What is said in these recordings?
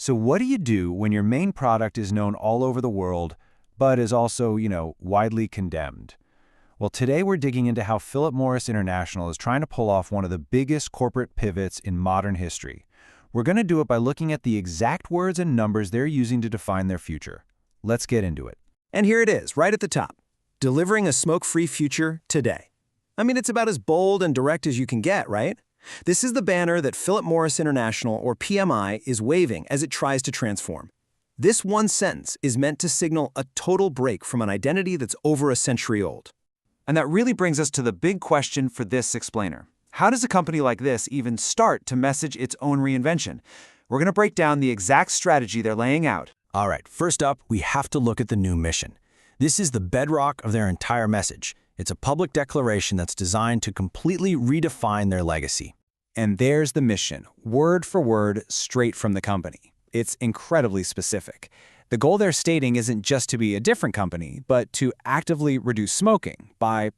So what do you do when your main product is known all over the world, but is also, widely condemned? Well, today we're digging into how Philip Morris International is trying to pull off one of the biggest corporate pivots in modern history. We're going to do it by looking at the exact words and numbers they're using to define their future. Let's get into it. And here it is, right at the top. Delivering a smoke-free future today. I mean, it's about as bold and direct as you can get, right? This is the banner that Philip Morris International, or PMI, is waving as it tries to transform. This one sentence is meant to signal a total break from an identity that's over a century old. And that really brings us to the big question for this explainer. How does a company like this even start to message its own reinvention? We're going to break down the exact strategy they're laying out. All right, first up, we have to look at the new mission. This is the bedrock of their entire message. It's a public declaration that's designed to completely redefine their legacy. And there's the mission, word for word, straight from the company. It's incredibly specific. The goal they're stating isn't just to be a different company, but to actively reduce smoking by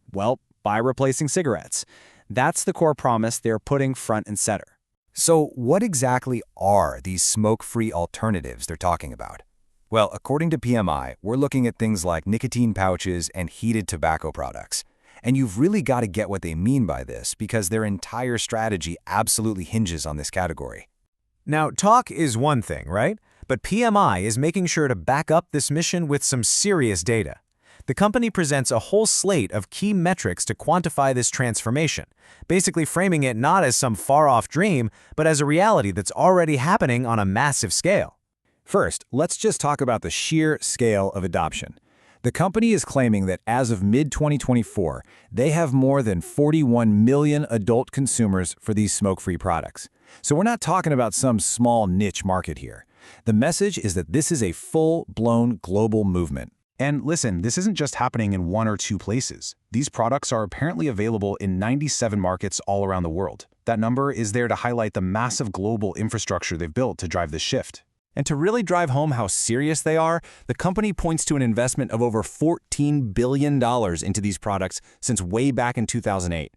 replacing cigarettes. That's the core promise they're putting front and center. So what exactly are these smoke-free alternatives they're talking about? Well, according to PMI, we're looking at things like nicotine pouches and heated tobacco products. And you've really got to get what they mean by this because their entire strategy absolutely hinges on this category. Now, talk is one thing, right? But PMI is making sure to back up this mission with some serious data. The company presents a whole slate of key metrics to quantify this transformation, basically framing it not as some far-off dream, but as a reality that's already happening on a massive scale. First, let's just talk about the sheer scale of adoption. The company is claiming that as of mid-2024, they have more than 41 million adult consumers for these smoke-free products. So we're not talking about some small niche market here. The message is that this is a full-blown global movement. And listen, this isn't just happening in one or two places. These products are apparently available in 97 markets all around the world. That number is there to highlight the massive global infrastructure they've built to drive this shift. And to really drive home how serious they are, the company points to an investment of over $14 billion into these products since way back in 2008.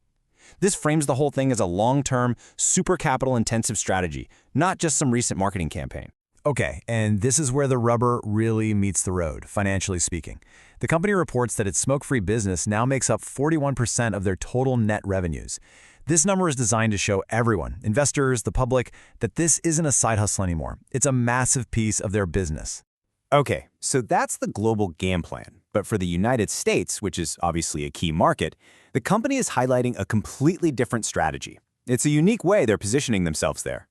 This frames the whole thing as a long-term, super capital-intensive strategy, not just some recent marketing campaign. Okay, and this is where the rubber really meets the road, financially speaking. The company reports that its smoke-free business now makes up 41% of their total net revenues. This number is designed to show everyone, investors, the public, that this isn't a side hustle anymore. It's a massive piece of their business. Okay, so that's the global game plan. But for the United States, which is obviously a key market, the company is highlighting a completely different strategy. It's a unique way they're positioning themselves there.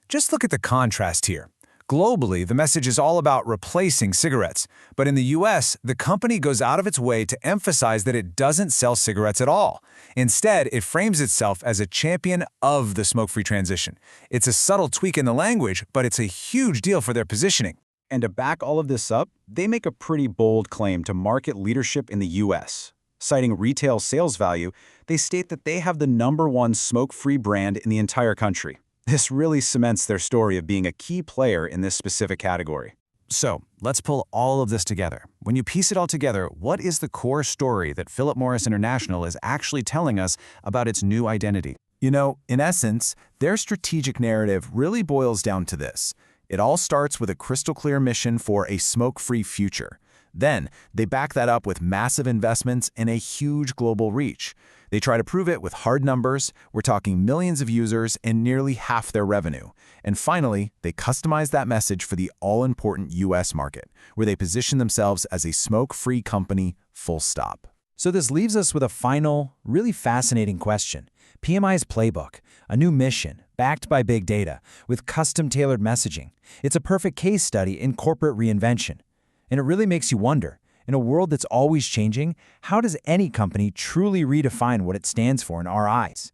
Just look at the contrast here. Globally, the message is all about replacing cigarettes. But in the US, the company goes out of its way to emphasize that it doesn't sell cigarettes at all. Instead, it frames itself as a champion of the smoke-free transition. It's a subtle tweak in the language, but it's a huge deal for their positioning. And to back all of this up, they make a pretty bold claim to market leadership in the US. Citing retail sales value, they state that they have the #1 smoke-free brand in the entire country. This really cements their story of being a key player in this specific category. So, let's pull all of this together. When you piece it all together, what is the core story that Philip Morris International is actually telling us about its new identity? In essence, their strategic narrative really boils down to this. It all starts with a crystal-clear mission for a smoke-free future. Then, they back that up with massive investments and a huge global reach. They try to prove it with hard numbers. We're talking millions of users and nearly half their revenue. And finally, they customize that message for the all-important US market, where they position themselves as a smoke-free company, full stop. So this leaves us with a final, really fascinating question. PMI's playbook, a new mission, backed by big data, with custom-tailored messaging. It's a perfect case study in corporate reinvention. And it really makes you wonder, in a world that's always changing, how does any company truly redefine what it stands for in our eyes?